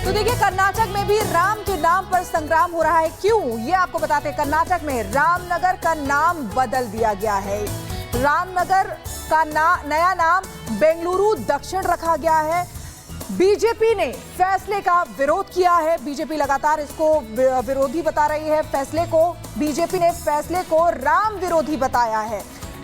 तो देखिए, कर्नाटक में भी राम के नाम पर संग्राम हो रहा है। क्यों, ये आपको बताते हैं। कर्नाटक में रामनगर का नाम बदल दिया गया है। रामनगर का नया नाम बेंगलुरु दक्षिण रखा गया है। बीजेपी ने फैसले का विरोध किया है। बीजेपी लगातार इसको विरोधी बता रही है फैसले को। बीजेपी ने फैसले को राम विरोधी बताया है।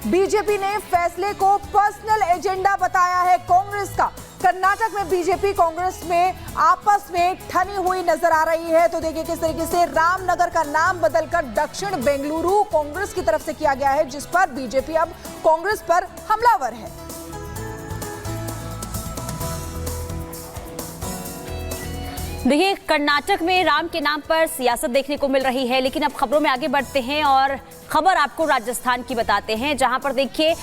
बीजेपी ने फैसले को पर्सनल एजेंडा बताया है कांग्रेस का। कर्नाटक में बीजेपी कांग्रेस में आपस में ठनी हुई नजर आ रही है। तो देखिए किस तरीके से रामनगर का नाम बदलकर दक्षिण बेंगलुरु कांग्रेस की तरफ से किया गया है, जिस पर बीजेपी अब कांग्रेस पर हमलावर है। देखिए, कर्नाटक में राम के नाम पर सियासत देखने को मिल रही है, लेकिन अब खबरों में आगे बढ़ते हैं और खबर आपको राजस्थान की बताते हैं, जहां पर देखिए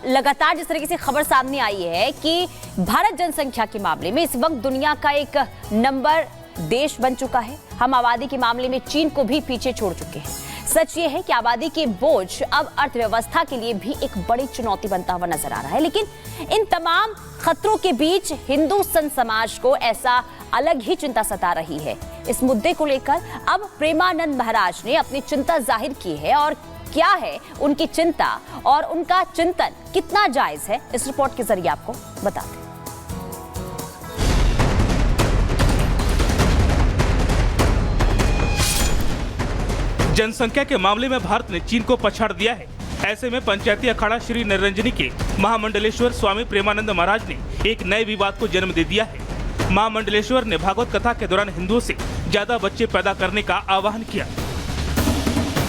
लगातार जिस तरीके से खबर सामने आई है कि भारत जनसंख्या के मामले में इस वक्त दुनिया का एक नंबर देश बन चुका है। हम आबादी के मामले में चीन को भी पीछे छोड़ चुके हैं। सच ये है कि आबादी के बोझ अब अर्थव्यवस्था के लिए भी एक बड़ी चुनौती बनता हुआ नजर आ रहा है। लेकिन इन तमाम खतरों के बीच हिंदू संत समाज को ऐसा अलग ही चिंता सता रही है। इस मुद्दे को लेकर अब प्रेमानंद महाराज ने अपनी चिंता जाहिर की है, और क्या है उनकी चिंता और उनका चिंतन कितना जायज है, इस रिपोर्ट के जरिए आपको बताते हैं। जनसंख्या के मामले में भारत ने चीन को पछाड़ दिया है। ऐसे में पंचायती अखाड़ा श्री निरंजनी के महामंडलेश्वर स्वामी प्रेमानंद महाराज ने एक नए विवाद को जन्म दे दिया है। महामंडलेश्वर ने भागवत कथा के दौरान हिंदुओं से ज्यादा बच्चे पैदा करने का आह्वान किया।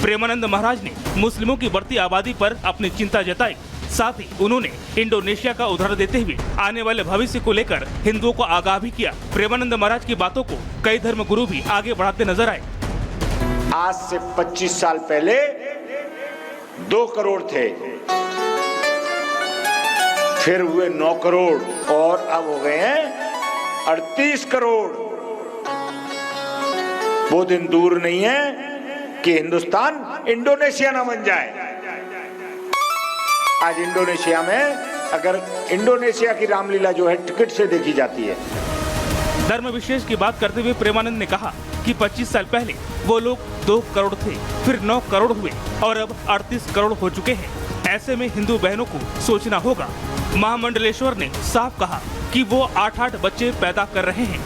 प्रेमानंद महाराज ने मुस्लिमों की बढ़ती आबादी पर अपनी चिंता जताई। साथ ही उन्होंने इंडोनेशिया का उदाहरण देते हुए आने वाले भविष्य को लेकर हिंदुओं को आगाह भी किया। प्रेमानंद महाराज की बातों को कई धर्मगुरु भी आगे बढ़ाते नजर आए। आज से 25 साल पहले 2 करोड़ थे, फिर हुए 9 करोड़ और अब हो गए हैं 38 करोड़। वो दिन दूर नहीं है कि हिंदुस्तान इंडोनेशिया ना बन जाए। आज इंडोनेशिया में अगर इंडोनेशिया की रामलीला जो है टिकट से देखी जाती है। धर्म विशेष की बात करते हुए प्रेमानंद ने कहा कि 25 साल पहले वो लोग 2 करोड़ थे, फिर 9 करोड़ हुए और अब 38 करोड़ हो चुके हैं। ऐसे में हिंदू बहनों को सोचना होगा। महामंडलेश्वर ने साफ कहा कि वो 8-8 बच्चे पैदा कर रहे हैं।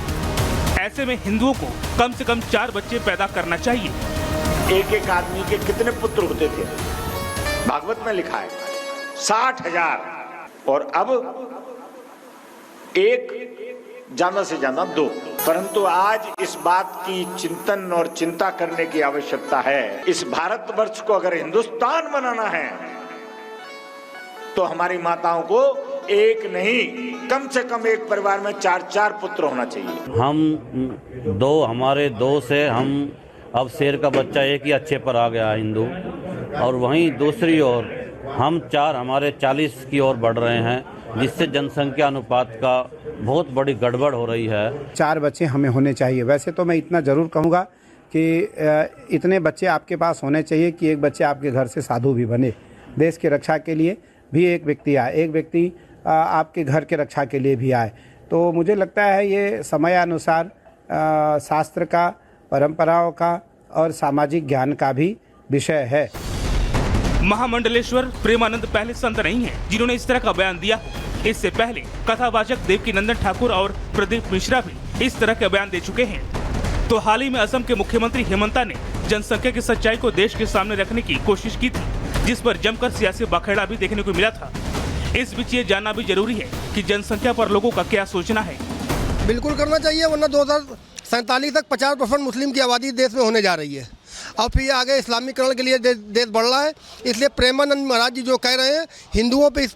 ऐसे में हिंदुओं को कम से कम 4 बच्चे पैदा करना चाहिए। एक आदमी के कितने पुत्र होते थे? भागवत में लिखा है 60,000 और अब एक ज्यादा से ज्यादा 2। परंतु आज इस बात की चिंतन और चिंता करने की आवश्यकता है। इस भारतवर्ष को अगर हिंदुस्तान बनाना है तो हमारी माताओं को एक नहीं, कम से कम एक परिवार में 4-4 पुत्र होना चाहिए। हमारे 2 से हम अब शेर का बच्चा एक ही अच्छे पर आ गया हिंदू, और वहीं दूसरी ओर हम 4 हमारे 40 की ओर बढ़ रहे हैं, जिससे जनसंख्या अनुपात का बहुत बड़ी गड़बड़ हो रही है। 4 बच्चे हमें होने चाहिए। वैसे तो मैं इतना ज़रूर कहूँगा कि इतने बच्चे आपके पास होने चाहिए कि एक बच्चे आपके घर से साधु भी बने, देश की रक्षा के लिए भी एक व्यक्ति आए, एक व्यक्ति आपके घर के रक्षा के लिए भी आए। तो मुझे लगता है ये समयानुसार शास्त्र का, परंपराओं का और सामाजिक ज्ञान का भी विषय है। महामंडलेश्वर प्रेमानंद पहले संत नहीं है जिन्होंने इस तरह का बयान दिया। इससे पहले कथावाचक देवकीनंदन ठाकुर और प्रदीप मिश्रा भी इस तरह के बयान दे चुके हैं। तो हाल ही में असम के मुख्यमंत्री हेमंता ने जनसंख्या की सच्चाई को देश के सामने रखने की कोशिश की थी, जिस पर जमकर सियासी बखेड़ा भी देखने को मिला था। इस बीच ये जानना भी जरूरी है कि जनसंख्या पर लोगों का क्या सोचना है। बिल्कुल करना चाहिए, वरना 2047 तक 50% मुस्लिम की आबादी देश में होने जा रही है और फिर आगे इस्लामीकरण के लिए देश बढ़ रहा है। इसलिए प्रेमानंद महाराज जी जो कह रहे हैं, हिंदुओं पे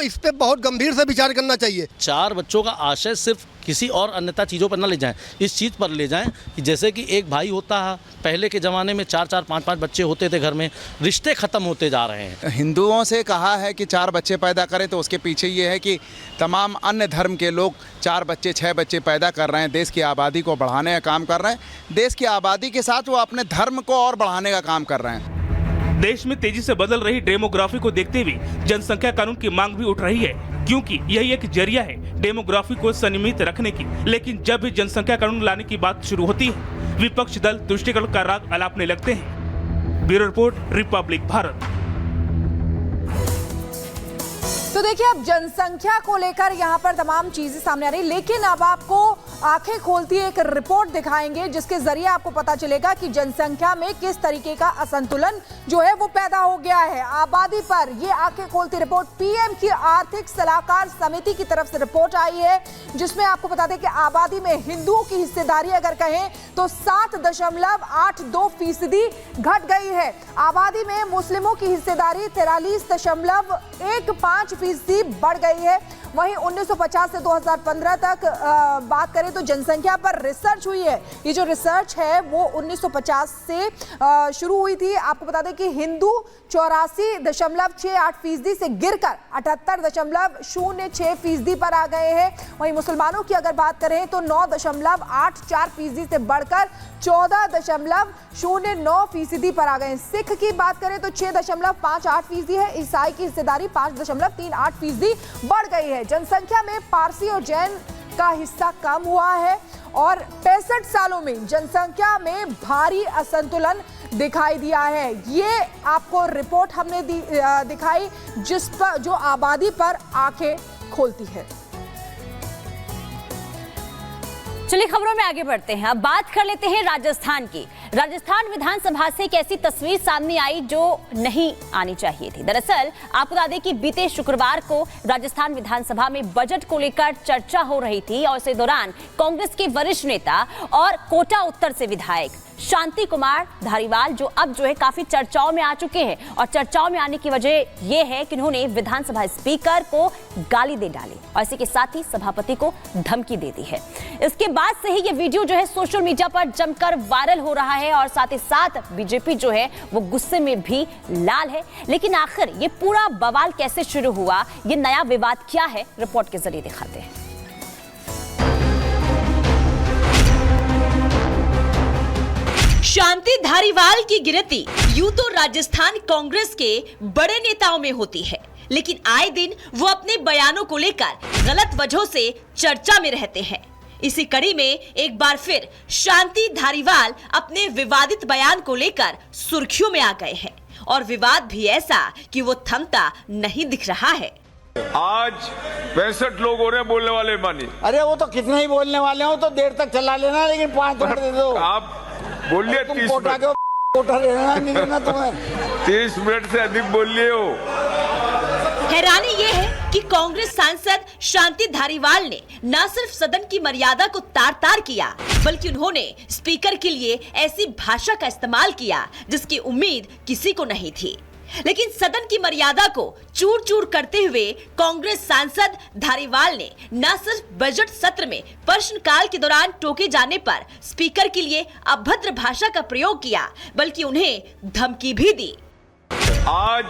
इस पे बहुत गंभीर से विचार करना चाहिए। 4 बच्चों का आशय सिर्फ किसी और अन्यथा चीज़ों पर न ले जाएं, इस चीज़ पर ले जाएं कि जैसे कि एक भाई होता है, पहले के ज़माने में 4-4, 5-5 बच्चे होते थे घर में, रिश्ते ख़त्म होते जा रहे हैं। हिंदुओं से कहा है कि 4 बच्चे पैदा करें, तो उसके पीछे ये है कि तमाम अन्य धर्म के लोग 4 बच्चे 6 बच्चे पैदा कर रहे हैं, देश की आबादी को बढ़ाने का काम कर रहे हैं। देश की आबादी के साथ वो अपने धर्म को और बढ़ाने का काम कर रहे हैं। देश में तेजी से बदल रही डेमोग्राफी को देखते हुए जनसंख्या कानून की मांग भी उठ रही है, क्योंकि यही एक जरिया है डेमोग्राफी को संयमित रखने की। लेकिन जब भी जनसंख्या कानून लाने की बात शुरू होती है, विपक्ष दल तुष्टिकरण का राग अलापने लगते हैं। Bureau report, Republic Bharat. तो देखिए, अब जनसंख्या को लेकर यहाँ पर तमाम चीजें सामने आ रही, लेकिन अब आपको आंखें खोलती एक रिपोर्ट दिखाएंगे जिसके जरिए आपको पता चलेगा कि जनसंख्या में किस तरीके का असंतुलन जो है वो पैदा हो गया है आबादी पर। ये आंखें खोलती रिपोर्ट पीएम की आर्थिक सलाहकार समिति की तरफ से रिपोर्ट आई है, जिसमें आपको बता दें कि आबादी में हिंदुओं की हिस्सेदारी अगर कहें तो 7.82% घट गई है। आबादी में मुस्लिमों की हिस्सेदारी 43.15% बढ़ गई है। वहीं 1950 से 2015 तक बात करें तो जनसंख्या पर रिसर्च हुई है। ये जो रिसर्च है वो 1950 से शुरू हुई थी। आपको बता दें कि हिंदू 84.68% से गिरकर 78.06% पर आ गए हैं। वहीं मुसलमानों की अगर बात करें तो 9.84% से बढ़कर 14.09% पर आ गए हैं। सिख की बात करें तो 6.58% है। ईसाई की हिस्सेदारी 5.38% बढ़ गई है। जनसंख्या में पारसी और जैन का हिस्सा कम हुआ है और 65 सालों में जनसंख्या में भारी असंतुलन दिखाई दिया है। ये आपको रिपोर्ट हमने दिखाई जिस पर जो आबादी पर आंखें खोलती है। चलिए खबरों में आगे बढ़ते हैं। अब बात कर लेते हैं राजस्थान की। राजस्थान विधानसभा से एक ऐसी तस्वीर सामने आई जो नहीं आनी चाहिए थी। दरअसल आपको बता दें कि बीते शुक्रवार को राजस्थान विधानसभा में बजट को लेकर चर्चा हो रही थी और इसी दौरान कांग्रेस के वरिष्ठ नेता और कोटा उत्तर से विधायक शांति कुमार धारीवाल जो अब जो है काफी चर्चाओं में आ चुके हैं और चर्चाओं में आने की वजह यह है कि उन्होंने विधानसभा स्पीकर को गाली दे डाली और इसी के साथ ही सभापति को धमकी दे दी है। इसके बाद से ही ये वीडियो जो है सोशल मीडिया पर जमकर वायरल हो रहा है और साथ ही साथ बीजेपी जो है वो गुस्से में भी लाल है। लेकिन आखिर ये पूरा बवाल कैसे शुरू हुआ, ये नया विवाद क्या है, रिपोर्ट के जरिए दिखाते हैं। शांति धारीवाल की गिनती यूं तो राजस्थान कांग्रेस के बड़े नेताओं में होती है, लेकिन आए दिन वो अपने बयानों को लेकर गलत वजहों से चर्चा में रहते हैं। इसी कड़ी में एक बार फिर शांति धारीवाल अपने विवादित बयान को लेकर सुर्खियों में आ गए हैं और विवाद भी ऐसा कि वो थमता नहीं दिख रहा है। आज 65 लोग हो रहे हैं बोलने वाले मानी। अरे वो तो कितने ही बोलने वाले हो तो देर तक चला लेना, लेकिन 5 मिनट दे दो। आप बोलिए 30 मिनट। नहीं देना तुम्हें। 30 मिनट से अधिक बोलिए हो। हैरानी ये है कि कांग्रेस सांसद शांति धारीवाल ने न सिर्फ सदन की मर्यादा को तार-तार किया, बल्कि उन्होंने स्पीकर के लिए ऐसी भाषा का इस्तेमाल किया जिसकी उम्मीद किसी को नहीं थी। लेकिन सदन की मर्यादा को चूर-चूर करते हुए कांग्रेस सांसद धारीवाल ने न सिर्फ बजट सत्र में प्रश्नकाल के दौरान टोके जाने पर स्पीकर के लिए अभद्र भाषा का प्रयोग किया, बल्कि उन्हें धमकी भी दी। आज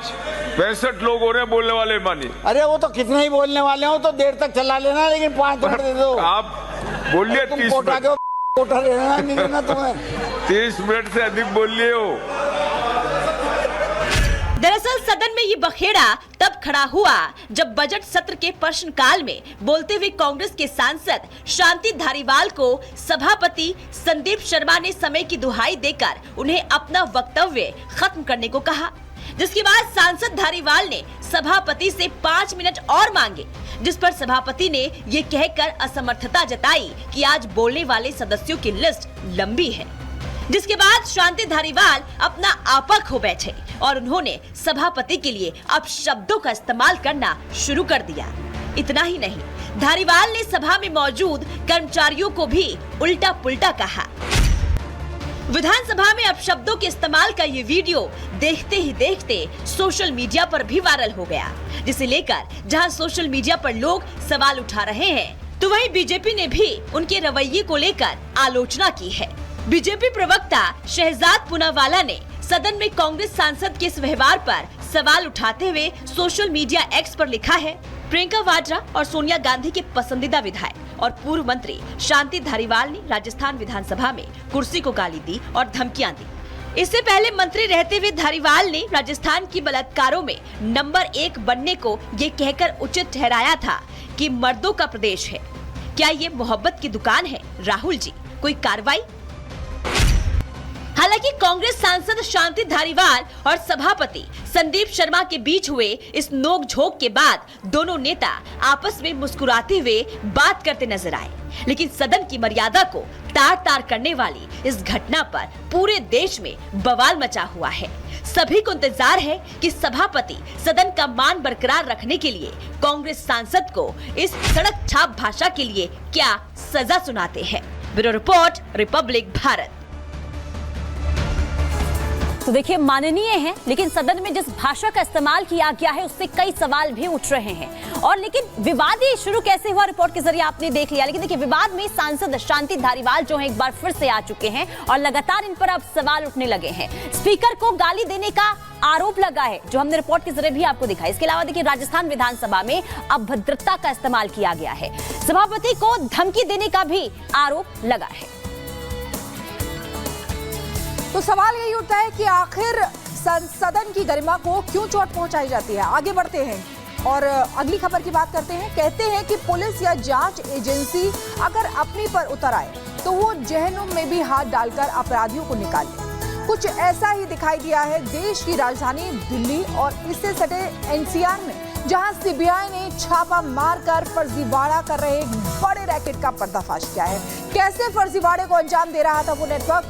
65 लोग हो रहे हैं बोलने वाले मानी। अरे वो तो कितने ही बोलने वाले हो तो देर तक चला लेना, लेकिन 5 मिनट दे दो। आप बोलिए 30 मिनट। नहीं देना तुम्हें। 30 मिनट से अधिक बोलिए हो। दरअसल सदन में ये बखेड़ा तब खड़ा हुआ जब बजट सत्र के प्रश्नकाल में बोलते हुए कांग्रेस के सांसद शांति धारीवाल को सभापति संदीप शर्मा ने समय की दुहाई देकर उन्हें अपना वक्तव्य खत्म करने को कहा, जिसके बाद सांसद धारीवाल ने सभापति से 5 मिनट और मांगे, जिस पर सभापति ने ये कहकर असमर्थता जताई कि आज बोलने वाले सदस्यों की लिस्ट लंबी है। जिसके बाद शांति धारीवाल अपना आपा खो बैठे और उन्होंने सभापति के लिए अपशब्दों का इस्तेमाल करना शुरू कर दिया। इतना ही नहीं, धारीवाल ने सभा में मौजूद कर्मचारियों को भी उल्टा पुल्टा कहा। विधानसभा में अपशब्दों के इस्तेमाल का ये वीडियो देखते ही देखते सोशल मीडिया पर भी वायरल हो गया, जिसे लेकर जहां सोशल मीडिया पर लोग सवाल उठा रहे हैं, तो वहीं बीजेपी ने भी उनके रवैये को लेकर आलोचना की है। बीजेपी प्रवक्ता शहजाद पूनावाला ने सदन में कांग्रेस सांसद के इस व्यवहार पर सवाल उठाते हुए सोशल मीडिया एक्स पर लिखा है, प्रियंका वाड्रा और सोनिया गांधी के पसंदीदा विधायक और पूर्व मंत्री शांति धारीवाल ने राजस्थान विधानसभा में कुर्सी को गाली दी और धमकियां दी। इससे पहले मंत्री रहते हुए धारीवाल ने राजस्थान की बलात्कारों में नंबर 1 बनने को ये कहकर उचित ठहराया था कि मर्दों का प्रदेश है। क्या ये मोहब्बत की दुकान है? राहुल जी, कोई कार्रवाई? हालांकि कांग्रेस सांसद शांति धारीवाल और सभापति संदीप शर्मा के बीच हुए इस नोकझोंक के बाद दोनों नेता आपस में मुस्कुराते हुए बात करते नजर आए, लेकिन सदन की मर्यादा को तार-तार करने वाली इस घटना पर पूरे देश में बवाल मचा हुआ है। सभी को इंतजार है कि सभापति सदन का मान बरकरार रखने के लिए कांग्रेस सांसद को इस सड़क छाप भाषा के लिए क्या सजा सुनाते हैं। Bureau report, Republic Bharat. तो देखिए, माननीय है, लेकिन सदन में जिस भाषा का इस्तेमाल किया गया है उससे कई सवाल भी उठ रहे हैं। और लेकिन विवाद ही शुरू कैसे हुआ, रिपोर्ट के जरिए आपने देख लिया। लेकिन देखिए, विवाद में सांसद शांति धारीवाल जो है एक बार फिर से आ चुके हैं और लगातार इन पर अब सवाल उठने लगे हैं। स्पीकर को गाली देने का आरोप लगा है, जो हमने रिपोर्ट के जरिए भी आपको दिखाया। इसके अलावा देखिए, राजस्थान विधानसभा में अभद्रता का इस्तेमाल किया गया है। सभापति को धमकी देने का भी आरोप लगा है। तो सवाल यही उठता है कि आखिर सदन की गरिमा को क्यों चोट पहुंचाई जाती है। आगे बढ़ते हैं और अगली खबर की बात करते हैं। कहते हैं कि पुलिस या जांच एजेंसी अगर अपनी पर उतर आए तो वो जहन्नुम में भी हाथ डालकर अपराधियों को निकाले। कुछ ऐसा ही दिखाई दिया है देश की राजधानी दिल्ली और इससे सटे एनसीआर में, जहां सीबीआई ने छापा मारकर फर्जीवाड़ा कर रहे एक बड़े रैकेट का पर्दाफाश किया है। कैसे फर्जीवाड़े को अंजाम दे रहा था वो नेटवर्क,